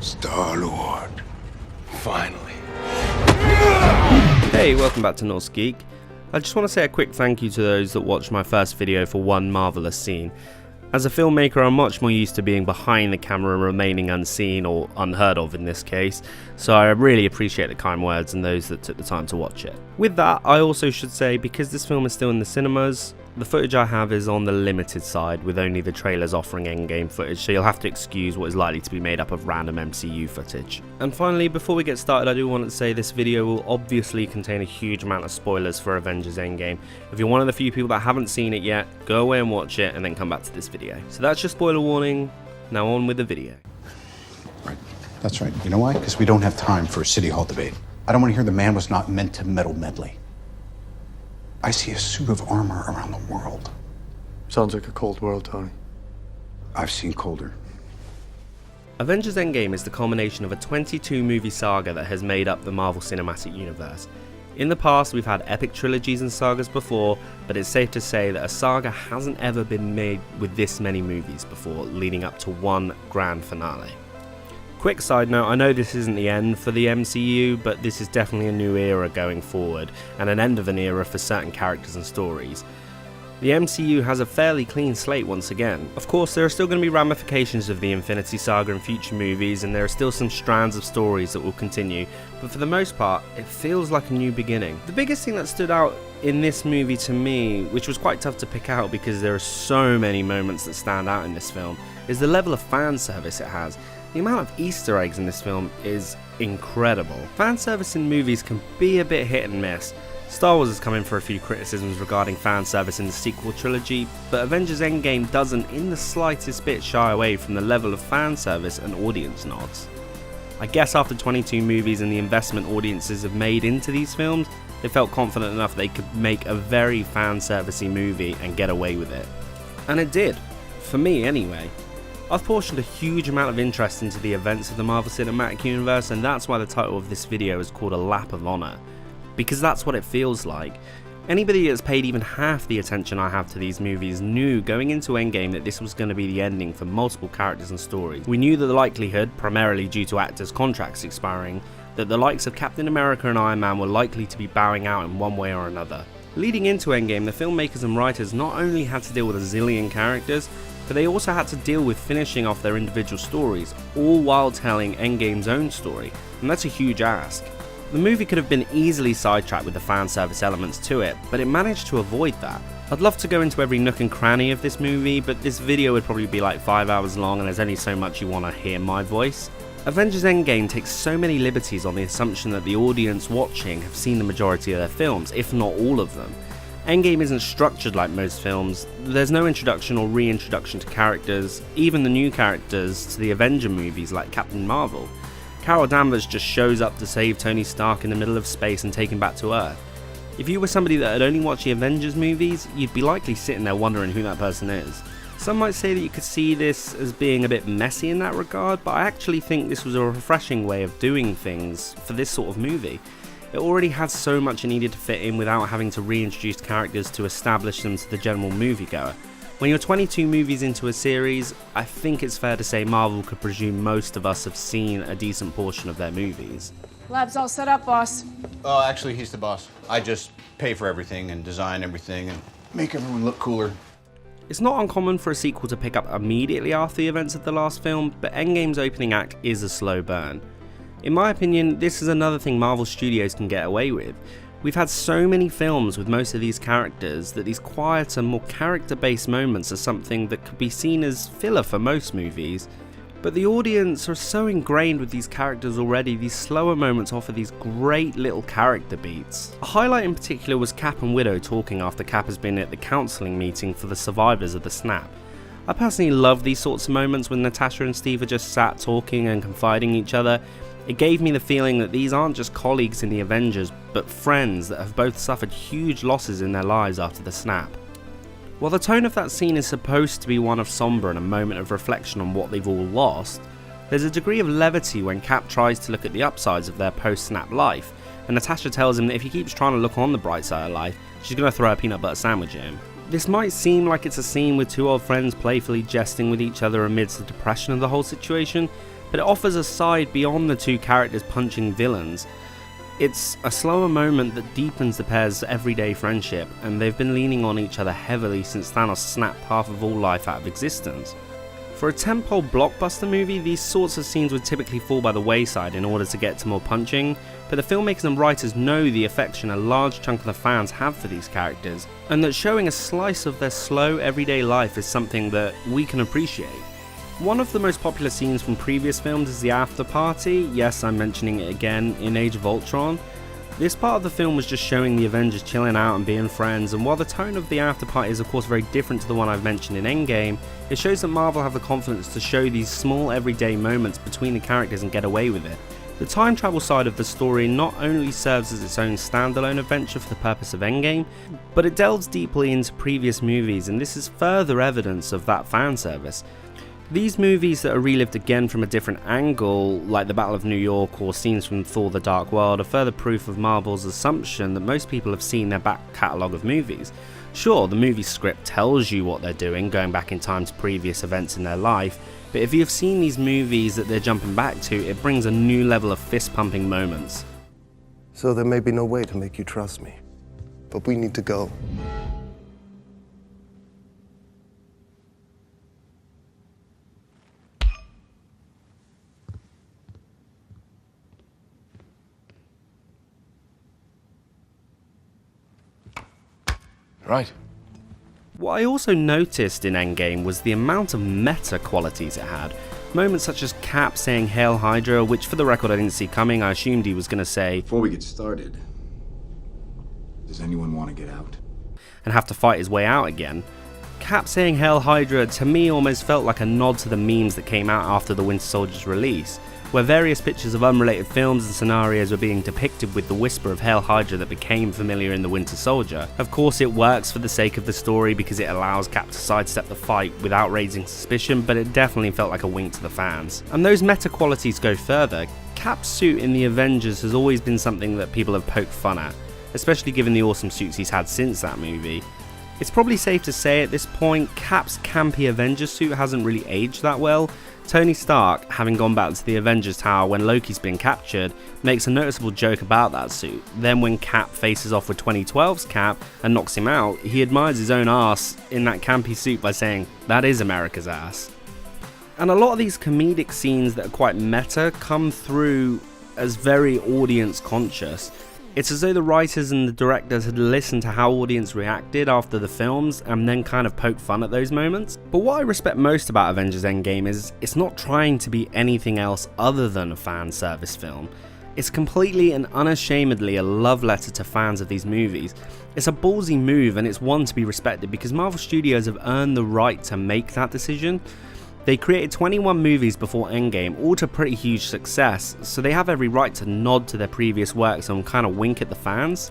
Star-Lord. Finally. Hey, welcome back to Norse Geek. I just want to say a quick thank you to those that watched my first video for one marvellous scene. As a filmmaker, I'm much more used to being behind the camera and remaining unseen, or unheard of in this case, so I really appreciate the kind words and those that took the time to watch it. With that, I also should say, because this film is still in the cinemas, the footage I have is on the limited side, with only the trailers offering Endgame footage, so you'll have to excuse what is likely to be made up of random MCU footage. And finally, before we get started, I do want to say this video will obviously contain a huge amount of spoilers for Avengers Endgame. If you're one of the few people that haven't seen it yet, go away and watch it and then come back to this video. So that's your spoiler warning, now on with the video. Right, that's right. You know why? Because we don't have time for a city hall debate. I don't want to hear the man was not meant to meddle medley. I see a suit of armor around the world. Sounds like a cold world, Tony. I've seen colder. Avengers Endgame is the culmination of a 22-movie saga that has made up the Marvel Cinematic Universe. In the past, we've had epic trilogies and sagas before, but it's safe to say that a saga hasn't ever been made with this many movies before, leading up to one grand finale. Quick side note, I know this isn't the end for the MCU, but this is definitely a new era going forward, and an end of an era for certain characters and stories. The MCU has a fairly clean slate once again. Of course, there are still going to be ramifications of the Infinity Saga in future movies, and there are still some strands of stories that will continue, but for the most part, it feels like a new beginning. The biggest thing that stood out in this movie to me, which was quite tough to pick out because there are so many moments that stand out in this film, is the level of fan service it has. The amount of Easter eggs in this film is incredible. Fan service in movies can be a bit hit and miss. Star Wars has come in for a few criticisms regarding fan service in the sequel trilogy, but Avengers Endgame doesn't in the slightest bit shy away from the level of fan service and audience nods. I guess after 22 movies and the investment audiences have made into these films, they felt confident enough they could make a very fan servicey movie and get away with it. And it did. For me anyway. I've portioned a huge amount of interest into the events of the Marvel Cinematic Universe, and that's why the title of this video is called A Lap of Honor. Because that's what it feels like. Anybody that's paid even half the attention I have to these movies knew going into Endgame that this was going to be the ending for multiple characters and stories. We knew that the likelihood, primarily due to actors' contracts expiring, that the likes of Captain America and Iron Man were likely to be bowing out in one way or another. Leading into Endgame, the filmmakers and writers not only had to deal with a zillion characters, but they also had to deal with finishing off their individual stories, all while telling Endgame's own story, and that's a huge ask. The movie could have been easily sidetracked with the fan service elements to it, but it managed to avoid that. I'd love to go into every nook and cranny of this movie, but this video would probably be like 5 hours long and there's only so much you want to hear my voice. Avengers Endgame takes so many liberties on the assumption that the audience watching have seen the majority of their films, if not all of them. Endgame isn't structured like most films. There's no introduction or reintroduction to characters, even the new characters to the Avenger movies like Captain Marvel. Carol Danvers just shows up to save Tony Stark in the middle of space and take him back to Earth. If you were somebody that had only watched the Avengers movies, you'd be likely sitting there wondering who that person is. Some might say that you could see this as being a bit messy in that regard, but I actually think this was a refreshing way of doing things for this sort of movie. It already had so much it needed to fit in without having to reintroduce characters to establish them to the general moviegoer. When you're 22 movies into a series, I think it's fair to say Marvel could presume most of us have seen a decent portion of their movies. Lab's all set up, boss. Oh, actually, he's the boss. I just pay for everything and design everything and make everyone look cooler. It's not uncommon for a sequel to pick up immediately after the events of the last film, but Endgame's opening act is a slow burn. In my opinion, this is another thing Marvel Studios can get away with. We've had so many films with most of these characters that these quieter, more character-based moments are something that could be seen as filler for most movies. But the audience are so ingrained with these characters already, these slower moments offer these great little character beats. A highlight in particular was Cap and Widow talking after Cap has been at the counselling meeting for the survivors of the snap. I personally love these sorts of moments when Natasha and Steve are just sat talking and confiding in each other. It gave me the feeling that these aren't just colleagues in the Avengers, but friends that have both suffered huge losses in their lives after the snap. While the tone of that scene is supposed to be one of somber and a moment of reflection on what they've all lost, there's a degree of levity when Cap tries to look at the upsides of their post-snap life, and Natasha tells him that if he keeps trying to look on the bright side of life, she's going to throw a peanut butter sandwich at him. This might seem like it's a scene with two old friends playfully jesting with each other amidst the depression of the whole situation, but it offers a side beyond the two characters punching villains. It's a slower moment that deepens the pair's everyday friendship, and they've been leaning on each other heavily since Thanos snapped half of all life out of existence. For a tentpole blockbuster movie, these sorts of scenes would typically fall by the wayside in order to get to more punching, but the filmmakers and writers know the affection a large chunk of the fans have for these characters, and that showing a slice of their slow everyday life is something that we can appreciate. One of the most popular scenes from previous films is the after party. Yes, I'm mentioning it again, in Age of Ultron. This part of the film was just showing the Avengers chilling out and being friends, and while the tone of the after party is of course very different to the one I've mentioned in Endgame, it shows that Marvel have the confidence to show these small everyday moments between the characters and get away with it. The time travel side of the story not only serves as its own standalone adventure for the purpose of Endgame, but it delves deeply into previous movies, and this is further evidence of that fan service. These movies that are relived again from a different angle, like the Battle of New York or scenes from Thor: The Dark World, are further proof of Marvel's assumption that most people have seen their back catalogue of movies. Sure, the movie script tells you what they're doing, going back in time to previous events in their life, but if you have seen these movies that they're jumping back to, it brings a new level of fist-pumping moments. So there may be no way to make you trust me, but we need to go. Right. What I also noticed in Endgame was the amount of meta qualities it had. Moments such as Cap saying "Hail Hydra," which for the record I didn't see coming. I assumed he was going to say, Before we get started, does anyone want to get out? and have to fight his way out again. Cap saying "Hail Hydra" to me almost felt like a nod to the memes that came out after the Winter Soldier's release, where various pictures of unrelated films and scenarios were being depicted with the whisper of Hail Hydra that became familiar in the Winter Soldier. Of course it works for the sake of the story because it allows Cap to sidestep the fight without raising suspicion, but it definitely felt like a wink to the fans. And those meta qualities go further. Cap's suit in the Avengers has always been something that people have poked fun at, especially given the awesome suits he's had since that movie. It's probably safe to say at this point, Cap's campy Avengers suit hasn't really aged that well. Tony Stark, having gone back to the Avengers Tower when Loki's been captured, makes a noticeable joke about that suit. Then when Cap faces off with 2012's Cap and knocks him out, he admires his own ass in that campy suit by saying, "That is America's ass." And a lot of these comedic scenes that are quite meta come through as very audience conscious. It's as though the writers and the directors had listened to how audience reacted after the films and then kind of poked fun at those moments. But what I respect most about Avengers Endgame is it's not trying to be anything else other than a fan service film. It's completely and unashamedly a love letter to fans of these movies. It's a ballsy move, and it's one to be respected because Marvel Studios have earned the right to make that decision. They created 21 movies before Endgame, all to pretty huge success, so they have every right to nod to their previous works and kind of wink at the fans.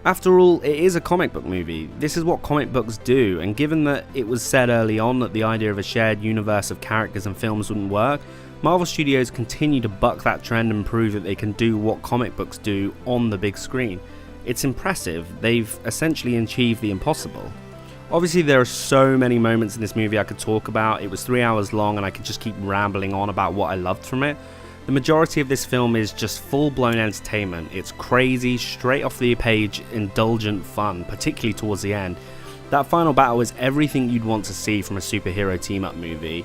After all, it is a comic book movie. This is what comic books do, and given that it was said early on that the idea of a shared universe of characters and films wouldn't work, Marvel Studios continue to buck that trend and prove that they can do what comic books do on the big screen. It's impressive. They've essentially achieved the impossible. Obviously there are so many moments in this movie I could talk about. It was 3 hours long and I could just keep rambling on about what I loved from it. The majority of this film is just full-blown entertainment. It's crazy, straight off the page, indulgent fun, particularly towards the end. That final battle is everything you'd want to see from a superhero team-up movie.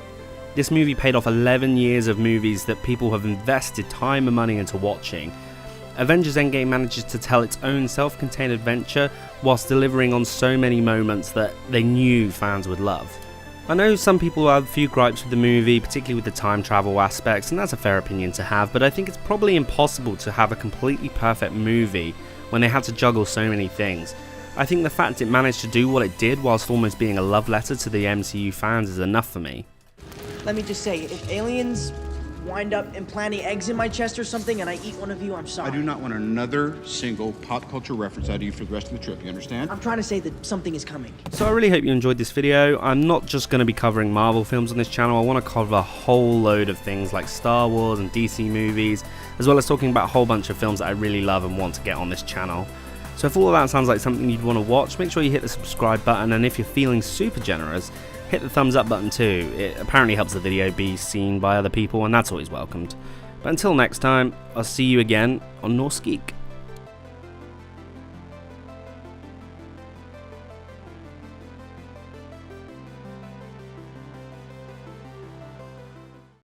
This movie paid off 11 years of movies that people have invested time and money into watching. Avengers Endgame manages to tell its own self-contained adventure whilst delivering on so many moments that they knew fans would love. I know some people have a few gripes with the movie, particularly with the time travel aspects, and that's a fair opinion to have, but I think it's probably impossible to have a completely perfect movie when they had to juggle so many things. I think the fact it managed to do what it did whilst almost being a love letter to the MCU fans is enough for me. Let me just say, if aliens wind up implanting eggs in my chest or something and I eat one of you, I'm sorry. I do not want another single pop culture reference out of you for the rest of the trip, you understand? I'm trying to say that something is coming. So I really hope you enjoyed this video. I'm not just going to be covering Marvel films on this channel. I want to cover a whole load of things like Star Wars and DC movies, as well as talking about a whole bunch of films that I really love and want to get on this channel. So if all of that sounds like something you'd want to watch, make sure you hit the subscribe button, and if you're feeling super generous, hit the thumbs up button too. It apparently helps the video be seen by other people, and that's always welcomed. But until next time, I'll see you again on Norse Geek.